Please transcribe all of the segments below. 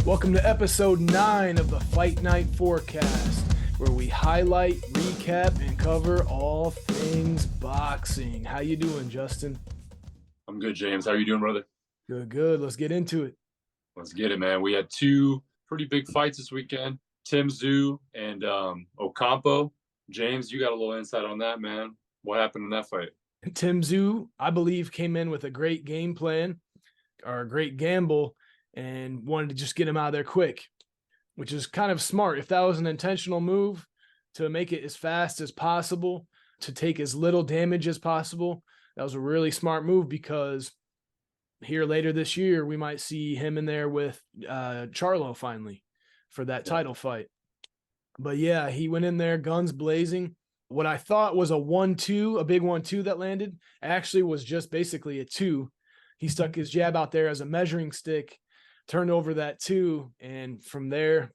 Welcome to episode 9 of the Fight Night Forecast, where we highlight, recap, and cover all things boxing. How you doing, Justin? I'm good, James. How are you doing, brother? Good. Let's get into it. Let's get it, man. We had two pretty big fights this weekend. TSZYU and OCAMPO. James, you got a little insight on that, man. What happened in that fight? TSZYU, I believe, came in with a great game plan or a great gamble and wanted to just get him out of there quick, which is kind of smart. If that was an intentional move to make it as fast as possible, to take as little damage as possible, that was a really smart move, because here later this year, we might see him in there with Charlo finally for that title fight. But yeah, he went in there guns blazing. What I thought was a 1-2, a big 1-2 that landed, actually was just basically a 2. He stuck his jab out there as a measuring stick, turned over that 2, and from there,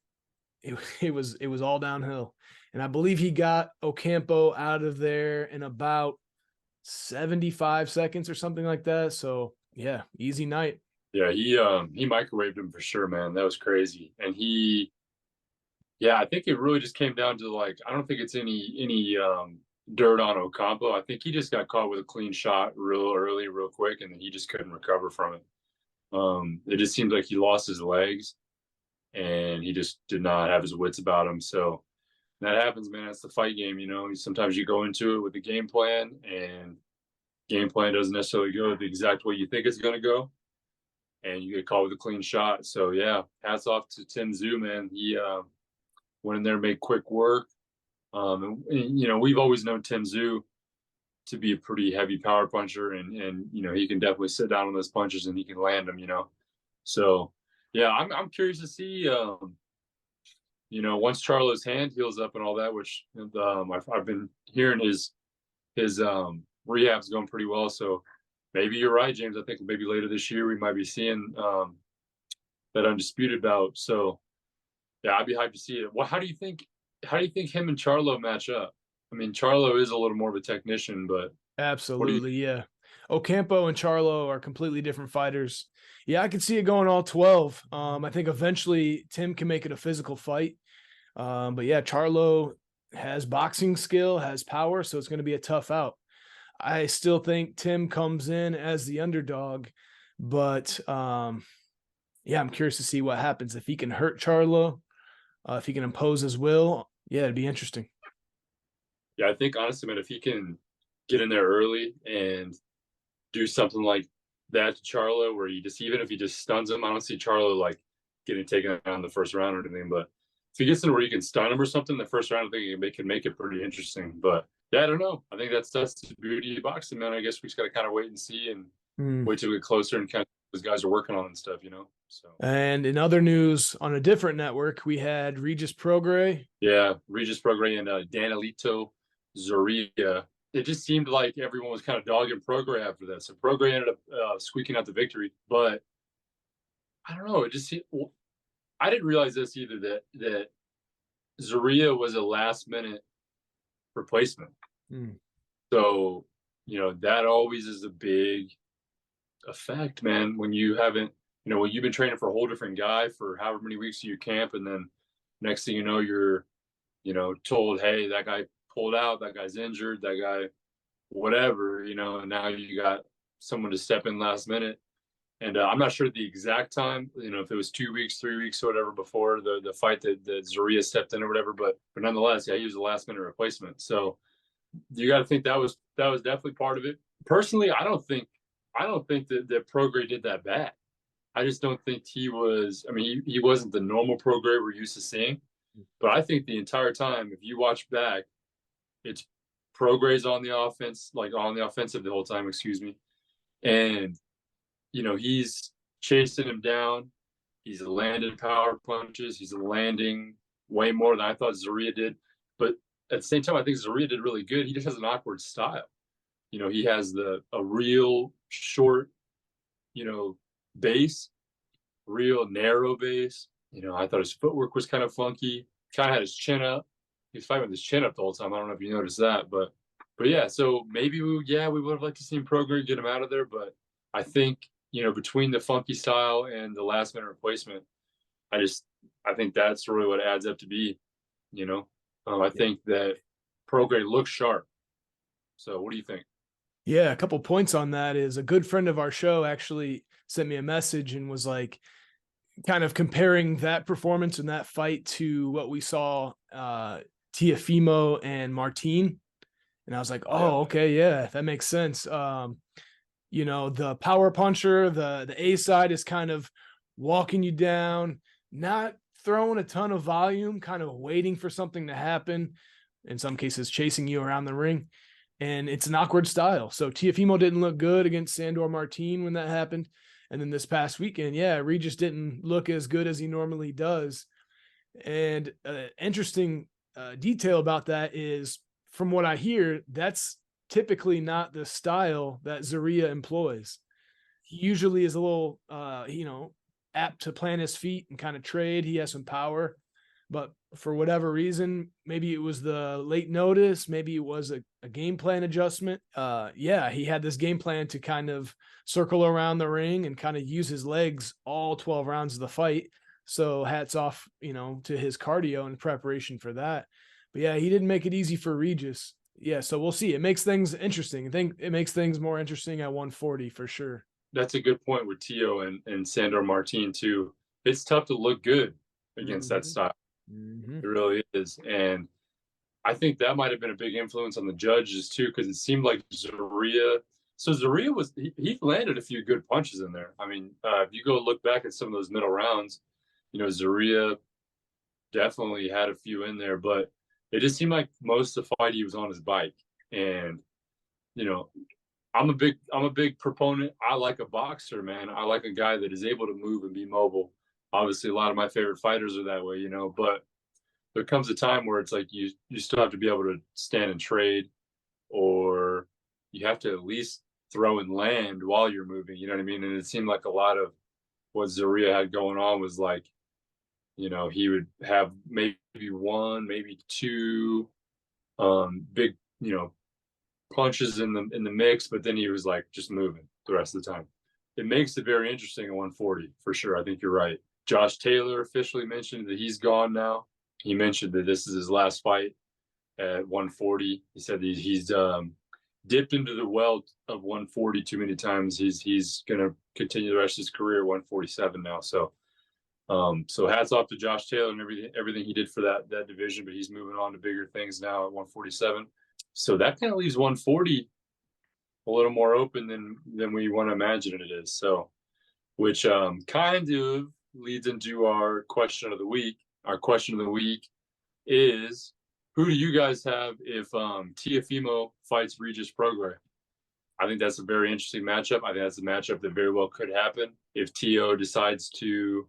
it was all downhill. And I believe he got Ocampo out of there in about 75 seconds or something like that. So yeah, easy night. Yeah, he microwaved him for sure, man. That was crazy. And I think it really just came down to, like, I don't think it's any dirt on Ocampo. I think he just got caught with a clean shot real early, real quick, and then he just couldn't recover from it. It just seems like he lost his legs and he just did not have his wits about him. So that happens, man. It's the fight game, you know. Sometimes you go into it with a game plan, and game plan doesn't necessarily go the exact way you think it's going to go, and you get caught with a clean shot. So yeah, hats off to TSZYU, man. He went in there, made quick work. And you know, we've always known TSZYU to be a pretty heavy power puncher, and you know, he can definitely sit down on those punches and he can land them, you know. So yeah, I'm curious to see, you know, once Charlo's hand heals up and all that, which I've been hearing his rehab's going pretty well. So maybe you're right, James. I think maybe later this year we might be seeing that undisputed bout. So yeah, I'd be hyped to see it. Well, how do you think him and Charlo match up? I mean, Charlo is a little more of a technician, but Absolutely, yeah. Ocampo and Charlo are completely different fighters. Yeah, I could see it going all 12. I think eventually Tim can make it a physical fight. But yeah, Charlo has boxing skill, has power, so it's going to be a tough out. I still think Tim comes in as the underdog, but yeah, I'm curious to see what happens if he can hurt Charlo, if he can impose his will. Yeah, it'd be interesting. Yeah, I think honestly, man, if he can get in there early and do something like that to Charlo, where he just, even if he just stuns him, I don't see Charlo like getting taken out in the first round or anything. But if he gets in where you can stun him or something in the first round, I think it can make it pretty interesting. But yeah, I don't know. I think that's the beauty of boxing, man. I guess we just got to kind of wait and see, and wait till we get closer and kind of those guys are working on and stuff, you know. So. And in other news, on a different network, we had Regis Prograis. Yeah, Regis Prograis and Danilito ZORRILLA. It just seemed like everyone was kind of dogging Prograis after that. So Prograis ended up squeaking out the victory. But I don't know. It just seemed, I didn't realize this either, that ZORRILLA was a last minute replacement. So, you know, that always is a big effect, man, when you haven't, you know, when you've been training for a whole different guy for however many weeks you camp, and then next thing you know, you're, you know, told, hey, that guy pulled out, that guy's injured, that guy, whatever, you know, and now you got someone to step in last minute. And I'm not sure the exact time, you know, if it was 2 weeks, 3 weeks, or whatever before the fight that ZORRILLA stepped in or whatever, but nonetheless, yeah, he was a last minute replacement. So you got to think that was definitely part of it. Personally, I don't think that Prograis did that bad. I just don't think he was. I mean, he wasn't the normal Prograis we're used to seeing. But I think the entire time, if you watch back, it's Prograis on the offense, like on the offensive the whole time. Excuse me, and you know, he's chasing him down. He's landed power punches. He's landing way more than I thought ZORRILLA did. But at the same time, I think ZORRILLA did really good. He just has an awkward style. You know, he has a real short, you know, base, real narrow base. You know, I thought his footwork was kind of funky. Kind of had his chin up. He was fighting with his chin up the whole time. I don't know if you noticed that, but yeah. So maybe we would have liked to see Prograis get him out of there, but I think, you know, between the funky style and the last minute replacement, I think that's really what it adds up to be. You know, I think that Prograis looks sharp. So, what do you think? Yeah, a couple points on that is a good friend of our show actually sent me a message and was like kind of comparing that performance and that fight to what we saw Tiafimo and Martin. And I was like, Yeah, oh, okay, yeah, that makes sense. You know, the power puncher, the A side is kind of walking you down, not throwing a ton of volume, kind of waiting for something to happen, in some cases chasing you around the ring. And it's an awkward style. So Tiafimo didn't look good against Sandor Martin when that happened. And then this past weekend, yeah, Regis didn't look as good as he normally does. And interesting detail about that is, from what I hear, that's typically not the style that Zorrilla employs. He usually is a little, apt to plant his feet and kind of trade. He has some power, but for whatever reason, maybe it was the late notice, maybe it was a game plan adjustment. Yeah, he had this game plan to kind of circle around the ring and kind of use his legs all 12 rounds of the fight. So hats off, to his cardio and preparation for that. But yeah, he didn't make it easy for Regis. Yeah, so we'll see. It makes things interesting. I think it makes things more interesting at 140 for sure. that's a good point with Tio and Sandor Martin too. It's tough to look good against that Mm-hmm. style. Mm-hmm. It really is, and I think that might have been a big influence on the judges too, because it seemed like Zorrilla. So Zorrilla he landed a few good punches in there. I mean, if you go look back at some of those middle rounds, Zorrilla definitely had a few in there, but it just seemed like most of the fight he was on his bike. And you know, I'm a big proponent. I like a boxer, man. I like a guy that is able to move and be mobile. Obviously, a lot of my favorite fighters are that way, but there comes a time where it's like you still have to be able to stand and trade, or you have to at least throw and land while you're moving. You know what I mean? And it seemed like a lot of what Zaria had going on was like, he would have maybe one, maybe two big, punches in the mix, but then he was like just moving the rest of the time. It makes it very interesting at 140 for sure. I think you're right. Josh Taylor officially mentioned that he's gone now. He mentioned that this is his last fight at 140. He said he's dipped into the well of 140 too many times. He's gonna continue the rest of his career at 147 now. So hats off to Josh Taylor and everything he did for that division. But he's moving on to bigger things now at 147. So that kind of leaves 140 a little more open than we want to imagine it is. So, which kind of leads into our question of the week. Our question of the week is, who do you guys have if Tiafimo fights Regis Prograis? I think that's a very interesting matchup. I think that's a matchup that very well could happen if Tio decides to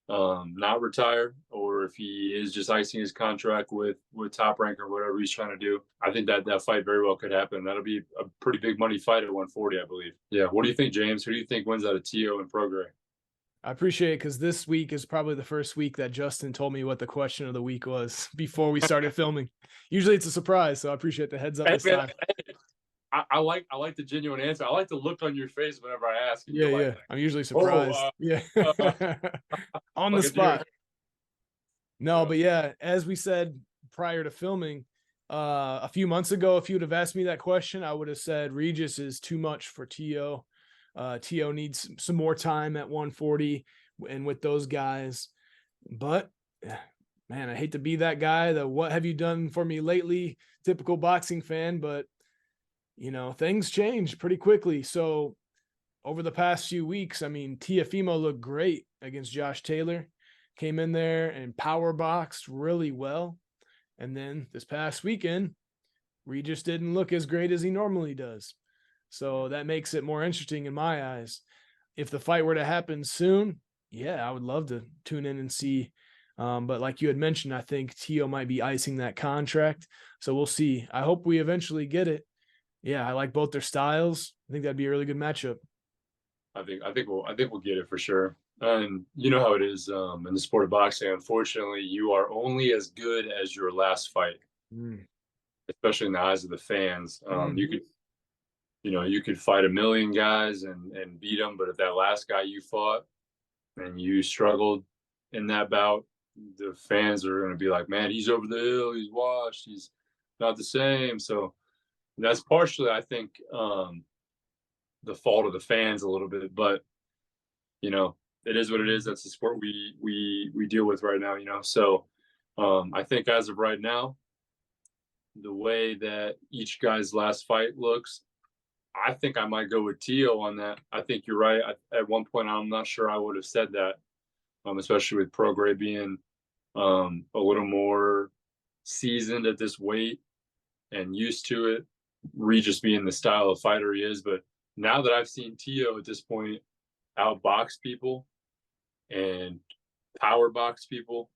not retire, or if he is just icing his contract with Top Rank or whatever he's trying to do. I think that fight very well could happen. That'll be a pretty big money fight at 140, I believe. Yeah. What do you think, James? Who do you think wins out of Tio and Prograis? I appreciate it, because this week is probably the first week that Justin told me what the question of the week was before we started filming. Usually it's a surprise, so I appreciate the heads up this time. I like the genuine answer. I like the look on your face whenever I ask. Yeah, yeah. Like, I'm usually surprised. Yeah. On the spot. No, but yeah, as we said prior to filming, a few months ago, if you would have asked me that question, I would have said Regis is too much for Tio. Tio needs some more time at 140 and with those guys. But man, I hate to be that guy, the what have you done for me lately typical boxing fan, but things change pretty quickly. So over the past few weeks, I mean, Tiafimo looked great against Josh Taylor, came in there and power boxed really well. And then this past weekend, Regis didn't look as great as he normally does. So that makes it more interesting in my eyes. If the fight were to happen soon, yeah, I would love to tune in and see. But like you had mentioned, I think Tio might be icing that contract. So we'll see. I hope we eventually get it. Yeah, I like both their styles. I think that'd be a really good matchup. I think we'll get it for sure. And you know how it is in the sport of boxing. Unfortunately, you are only as good as your last fight, especially in the eyes of the fans. You could fight a million guys and beat them, but if that last guy you fought and you struggled in that bout, the fans are going to be like, man, he's over the hill, he's washed, he's not the same. So that's partially, I think, the fault of the fans a little bit, but you know, it is what it is. That's the sport we deal with right now, you know. So I think as of right now, the way that each guy's last fight looks, I think I might go with Tio on that. I think you're right. At one point, I'm not sure I would have said that, especially with PROGRAIS being a little more seasoned at this weight and used to it. Regis being the style of fighter he is, but now that I've seen Tio at this point outbox people and power box people,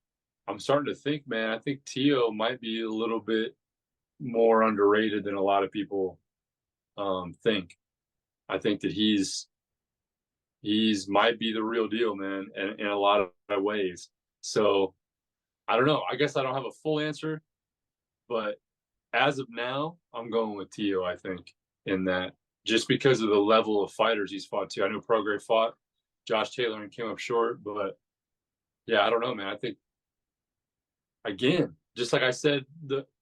I'm starting to think, man, I think Tio might be a little bit more underrated than a lot of people think. I think that he's might be the real deal, man, in a lot of ways. So I don't know. I guess I don't have a full answer, but as of now, I'm going with Tio, I think, in that, just because of the level of fighters he's fought too. I know PROGRAIS fought Josh Taylor and came up short, but yeah, I don't know, man. I think, again, just like I said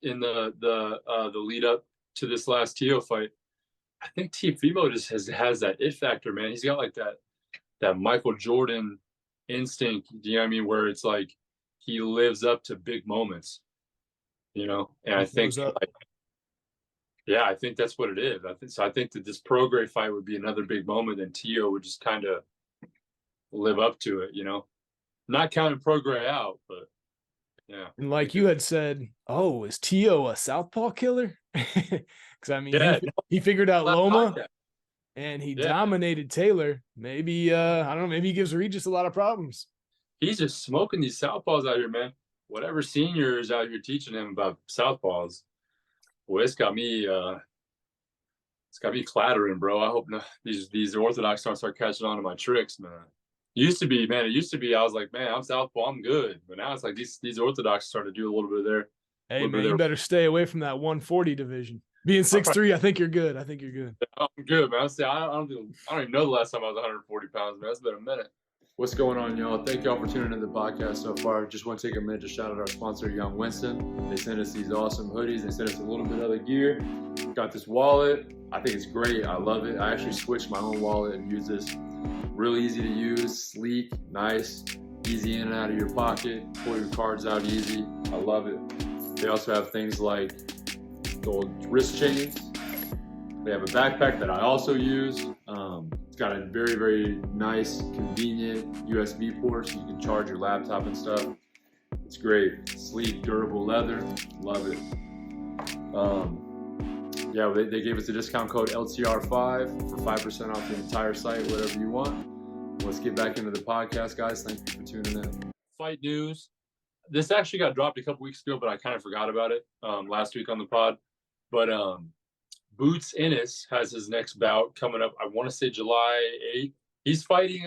in the lead up to this last Tio fight, I think Teofimo just has that it factor, man. He's got like that Michael Jordan instinct, you know what I mean, where it's like he lives up to big moments, you know. And I think, like, yeah, I think that's what it is. I think that this PROGRAIS fight would be another big moment, and Tio would just kind of live up to it, you know. Not counting PROGRAIS out, but yeah. And like you had said, oh, is Tio a southpaw killer? Because I mean, Yeah, he figured out Loma podcast. and he Yeah. dominated Taylor. Maybe I don't know. Maybe he gives Regis a lot of problems. He's just smoking these southpaws out here, man. Whatever senior is out here teaching him about southpaws, well, it's got me clattering, bro. I hope these orthodox don't start catching on to my tricks, man. Used to be, man. It used to be, I was like, man, I'm southpaw, I'm good. But now it's like these orthodox starting to do a little bit of their. Hey, man, you better stay away from that 140 division. Being 6'3", I think you're good. I think you're good. I'm good, man. I don't even know the last time I was 140 pounds, man. It's been a minute. What's going on, y'all? Thank y'all for tuning in to the podcast so far. Just want to take a minute to shout out our sponsor, Young Winston. They sent us these awesome hoodies. They sent us a little bit of other gear. Got this wallet. I think it's great. I love it. I actually switched my own wallet and use this. Really easy to use, sleek, nice, easy in and out of your pocket. Pull your cards out easy. I love it. They also have things like gold wrist chains. They have a backpack that I also use. It's got a very, very nice, convenient USB port so you can charge your laptop and stuff. It's great. Sleek, durable leather. Love it. Yeah, they gave us a discount code LTR5 for 5% off the entire site, whatever you want. Let's get back into the podcast, guys. Thank you for tuning in. Fight news. This actually got dropped a couple weeks ago, but I kind of forgot about it last week on the pod. But Boots Ennis has his next bout coming up. I want to say July 8th. He's fighting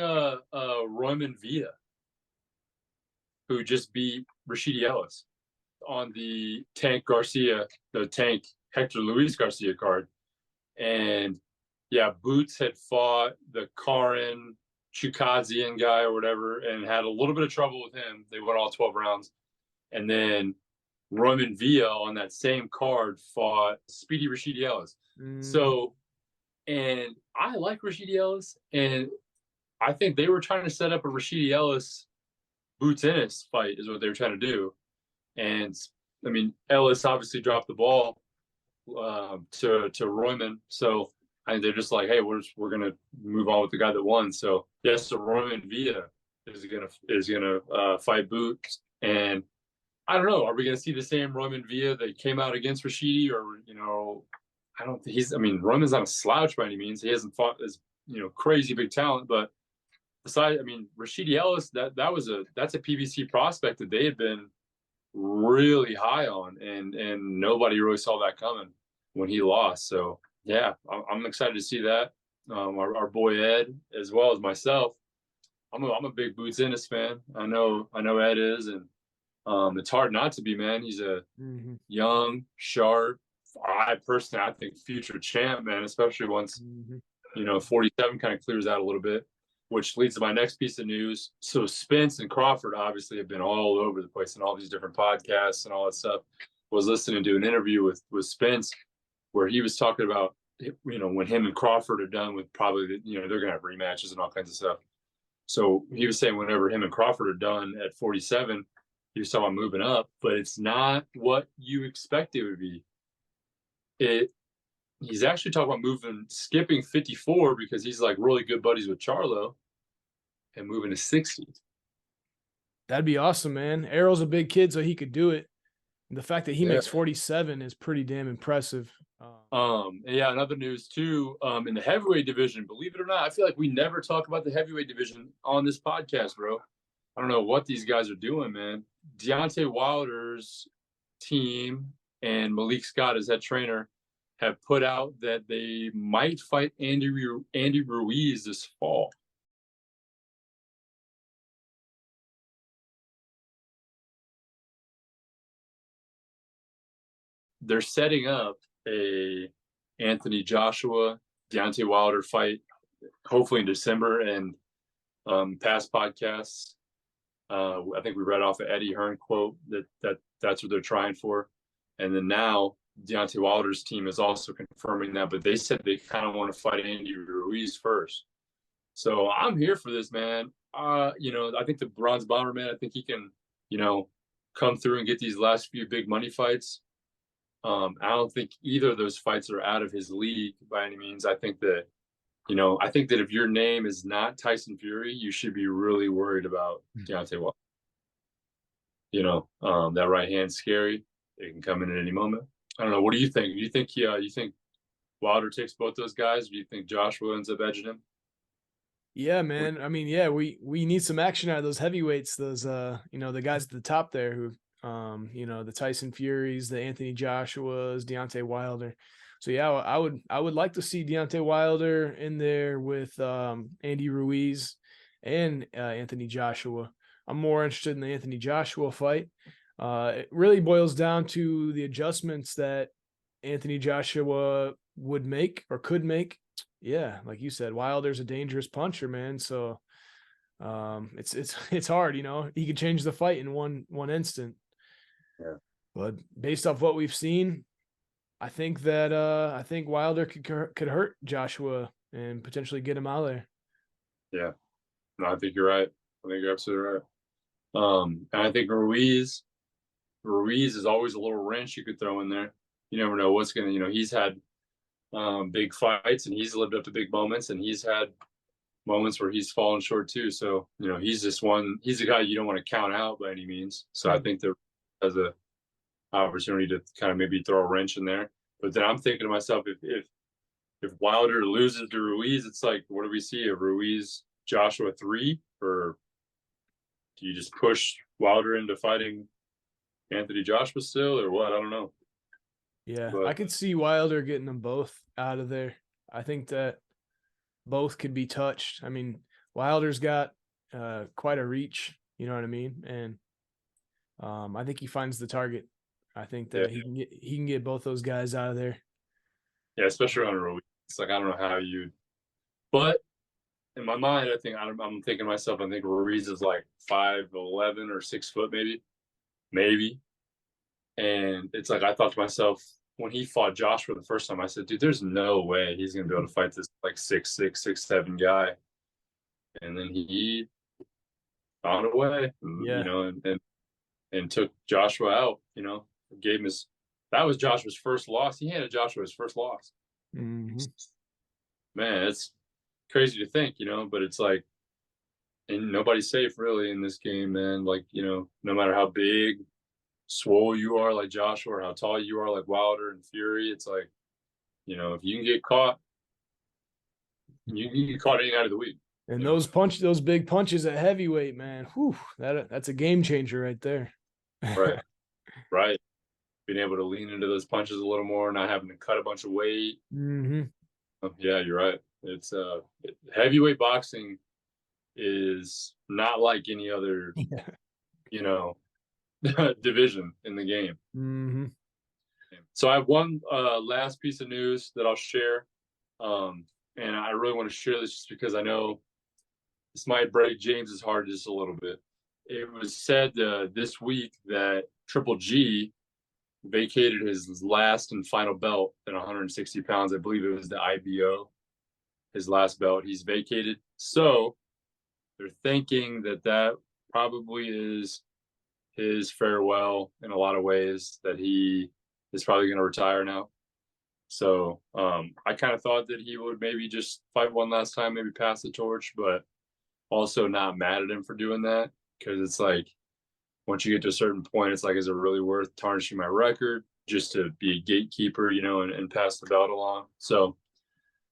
Royman Villa, who just beat Rashidi Ellis on the Tank Hector Luis Garcia card. And yeah, Boots had fought the Karin Chukadzian guy or whatever and had a little bit of trouble with him. They went all 12 rounds. And then Roman Villa on that same card fought Speedy Rashidi Ellis. So, and I like Rashidi Ellis, and I think they were trying to set up a Rashidi Ellis Boots Ennis fight is what they were trying to do. And I mean, Ellis obviously dropped the ball to Royman. So I think they're just like, hey, we're gonna move on with the guy that won. So yes, so Royman Villa is gonna fight Boots, and I don't know. Are we gonna see the same Royman Villa that came out against Rashidi, or I don't think Roman's not a slouch by any means. He hasn't fought as crazy big talent, but besides, I mean, Rashidi Ellis, that's a PBC prospect that they had been really high on, and nobody really saw that coming when he lost. So yeah, I'm excited to see that. Our boy Ed, as well as myself, I'm a big Boots Ennis fan. I know Ed is, and it's hard not to be, man. He's a young, sharp, I think future champ, man, especially once 47 kind of clears out a little bit. which leads to my next piece of news. So Spence and Crawford obviously have been all over the place in all these different podcasts and all that stuff. Was listening to an interview with Spence where he was talking about, when him and Crawford are done with probably, they're going to have rematches and all kinds of stuff. So he was saying whenever him and Crawford are done at 47, he was talking about moving up, but it's not what you expect it would be. He's actually talking about skipping 54 because he's like really good buddies with Charlo and moving to 60. That'd be awesome, man. Errol's a big kid, so he could do it. And the fact that he makes 47 is pretty damn impressive. In other news too, in the heavyweight division, believe it or not, I feel like we never talk about the heavyweight division on this podcast, bro. I don't know what these guys are doing, man. Deontay Wilder's team and Malik Scott as head trainer have put out that they might fight Andy Ruiz this fall. They're setting up a Anthony Joshua, Deontay Wilder fight, hopefully in December. And past podcasts, I think we read off an Eddie Hearn quote that's what they're trying for. And then now Deontay Wilder's team is also confirming that, but they said they kind of want to fight Andy Ruiz first. So I'm here for this, man. I think the Bronze Bomber, man, I think he can, come through and get these last few big money fights. I don't think either of those fights are out of his league by any means. I think that, if your name is not Tyson Fury, you should be really worried about Deontay Wilder. That right hand's scary. It can come in at any moment. I don't know. What do you think? Do you think you think Wilder takes both those guys? Or do you think Joshua ends up edging him? Yeah, man. I mean, yeah, we need some action out of those heavyweights, those the guys at the top there who the Tyson Furies, the Anthony Joshuas, Deontay Wilder. So yeah, I would like to see Deontay Wilder in there with Andy Ruiz and Anthony Joshua. I'm more interested in the Anthony Joshua fight. It really boils down to the adjustments that Anthony Joshua would make or could make. Yeah, like you said, Wilder's a dangerous puncher, man. So it's hard, he could change the fight in one instant. Yeah. But based off what we've seen, I think Wilder could hurt Joshua and potentially get him out of there. Yeah. No, I think you're right. I think you're absolutely right. And I think Ruiz is always a little wrench you could throw in there. You never know what's gonna, he's had big fights and he's lived up to big moments, and he's had moments where he's fallen short too. So, he's a guy you don't want to count out by any means. So I think there has a opportunity to kind of maybe throw a wrench in there. But then I'm thinking to myself, if Wilder loses to Ruiz, it's like, what do we see? A Ruiz Joshua 3, or do you just push Wilder into fighting Anthony Joshua still, or what? I don't know. Yeah, but I could see Wilder getting them both out of there. I think that both could be touched. I mean, Wilder's got quite a reach, you know what I mean? And I think he finds the target. I think that he can get both those guys out of there. Yeah, especially on Ruiz. It's like, I don't know how but in my mind, I'm thinking to myself, I think Ruiz is like 5'11" or 6 foot, maybe. And it's like, I thought to myself, when he fought Joshua the first time, I said, dude, there's no way he's going to be able to fight this like 6'6", 6'7" guy. And then he found a way, and took Joshua out, gave him that was Joshua's first loss. He handed Joshua his first loss. Mm-hmm. Man, it's crazy to think, but it's like, and nobody's safe really in this game, man. Like, no matter how big, swole you are like Joshua, or how tall you are like Wilder and Fury, it's like, if you can get caught, you can get caught any night of the week. And those big punches at heavyweight, man, whew, that's a game changer right there. Right. Being able to lean into those punches a little more, not having to cut a bunch of weight. Mm-hmm. Yeah, you're right. It's heavyweight boxing is not like any other, division in the game. Mm-hmm. So I have one last piece of news that I'll share, and I really want to share this just because I know this might break James's heart just a little bit. It was said this week that Triple G vacated his last and final belt at 160 pounds. I believe it was the IBO, his last belt. He's vacated. So they're thinking that that probably is his farewell in a lot of ways, that he is probably going to retire now. So I kind of thought that he would maybe just fight one last time, maybe pass the torch, but also not mad at him for doing that, because it's like once you get to a certain point, it's like, is it really worth tarnishing my record just to be a gatekeeper, you know, and pass the belt along? So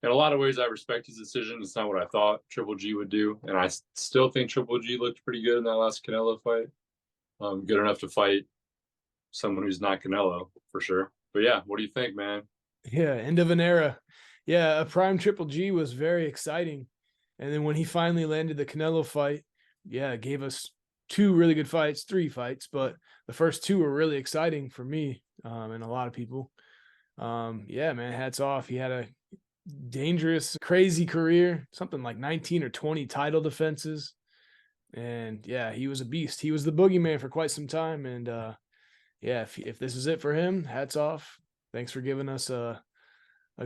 in a lot of ways, I respect his decision. It's not what I thought Triple G would do, and I still think Triple G looked pretty good in that last Canelo fight. Good enough to fight someone who's not Canelo for sure. But yeah, what do you think, man? Yeah, end of an era. Yeah, a prime Triple G was very exciting. And then when he finally landed the Canelo fight, yeah, it gave us two really good fights, three fights, but the first two were really exciting for me and a lot of people. Yeah, man, hats off. He had a dangerous, crazy career, something like 19 or 20 title defenses. And yeah, he was a beast. He was the boogeyman for quite some time. And yeah, if this is it for him, hats off. Thanks for giving us a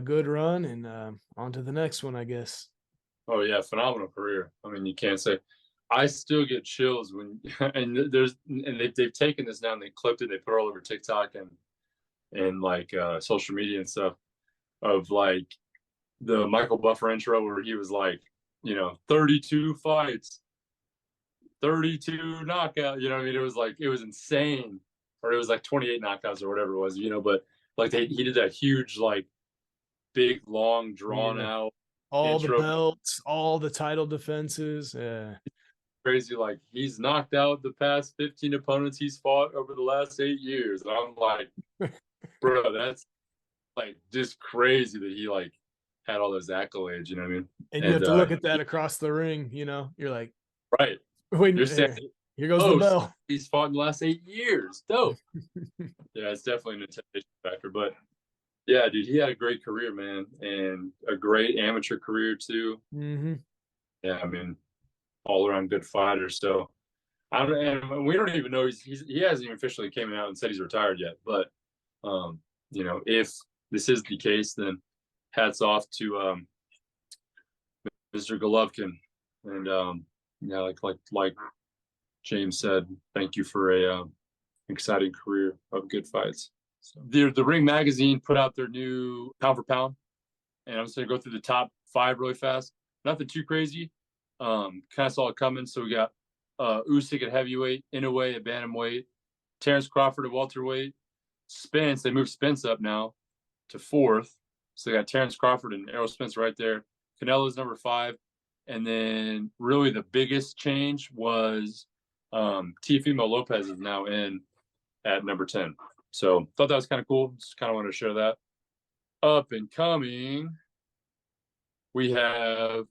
good run, and on to the next one, I guess. Oh yeah, phenomenal career. I mean, you can't say. I still get chills when they've taken this now and they clipped it, they put it all over TikTok and like social media and stuff, of like the Michael Buffer intro where he was like, you know, 32 fights, 32 knockout. You know what I mean? It was like, it was insane, or it was like 28 knockouts or whatever it was. You know, but like he did that huge, like big, long, drawn out All the intro. belts, all the title defenses. Yeah. Crazy, like he's knocked out the past 15 opponents he's fought over the last 8 years. And I'm like, bro, that's like just crazy that he like had all those accolades, you know what I mean? And you have to look at that across the ring, you know. You're like, right. wait, You're saying, here goes the oh, bell. he's fought in the last 8 years. Dope. Yeah, it's definitely an intimidation factor. But yeah, dude, he had a great career, man, and a great amateur career too. Mm-hmm. Yeah, I mean, all around good fighter. So I don't, and we don't even know he hasn't even officially came out and said he's retired yet. But you know, if this is the case, then hats off to Mr. Golovkin, and yeah, like James said, thank you for a exciting career of good fights. So the Ring Magazine put out their new pound for pound, and I'm just gonna go through the top 5 really fast. Nothing too crazy. Kind of saw it coming. So we got Usyk at heavyweight, Inoue at bantamweight, Terrence Crawford at welterweight, Spence. They moved Spence up now to 4th. So they got Terrence Crawford and Errol Spence right there. Canelo's number 5. And then really the biggest change was Teofimo Lopez is now in at number 10. So thought that was kind of cool. Just kind of wanted to share that. Up and coming, we have,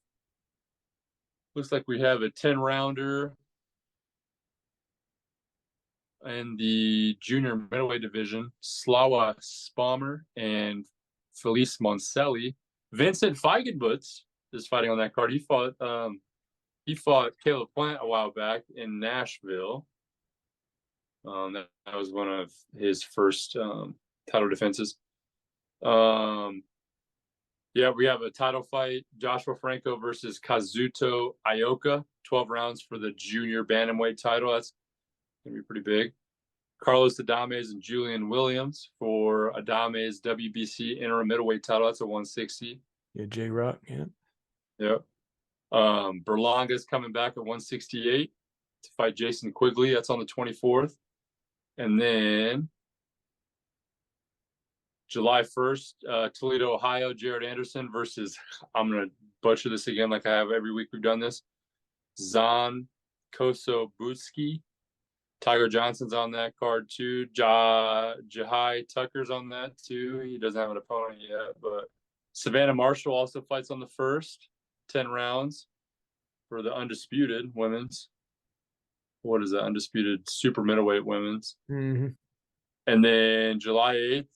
looks like we have a 10-rounder in the junior middleweight division. Slava Spalmer and Felice Monselli. Vincent Feigenbutz is fighting on that card. He fought Caleb Plant a while back in Nashville. That was one of his first title defenses. Yeah, we have a title fight: Joshua Franco versus Kazuto Ioka, 12 rounds for the junior bantamweight title. That's gonna be pretty big. Carlos Adames and Julian Williams for Adames WBC interim middleweight title. That's a 160. Yeah, J Rock. Yeah. Yep. Berlanga's coming back at 168 to fight Jason Quigley. That's on the 24th. And then July 1st, Toledo, Ohio, Jared Anderson versus, I'm going to butcher this again like I have every week we've done this, Zan Kosobutski. Tiger Johnson's on that card too. Jahai Tucker's on that too. He doesn't have an opponent yet, but Savannah Marshall also fights on the 1st, 10 rounds for the undisputed women's. What is that? Undisputed super middleweight women's. Mm-hmm. And then July 8th,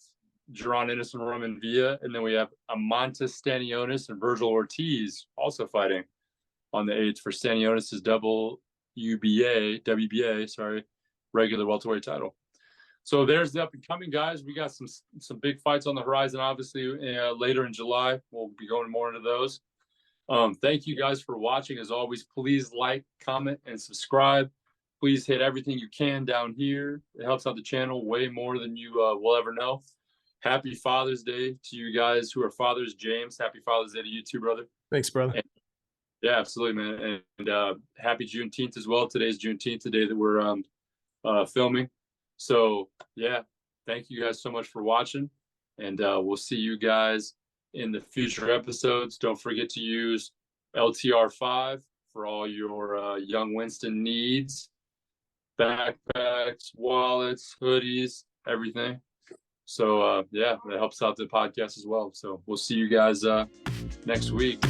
Jaron Ennis and Roman Villa. And then we have Amantas Stanionis and Virgil Ortiz also fighting on the 8th for Stanionis' WBA, regular welterweight title. So there's the up and coming, guys. We got some big fights on the horizon. Obviously, later in July, we'll be going more into those. Thank you guys for watching. As always, please like, comment, and subscribe. Please hit everything you can down here. It helps out the channel way more than you will ever know. Happy Father's Day to you guys who are fathers. James, happy Father's Day to you too, brother. Thanks, brother. And, yeah, absolutely, man. And happy Juneteenth as well. Today's Juneteenth, the day that we're filming. So, yeah, thank you guys so much for watching. And we'll see you guys in the future episodes. Don't forget to use LTR5 for all your young Winston needs. Backpacks, wallets, hoodies, everything. So, yeah, that helps out the podcast as well. So we'll see you guys next week.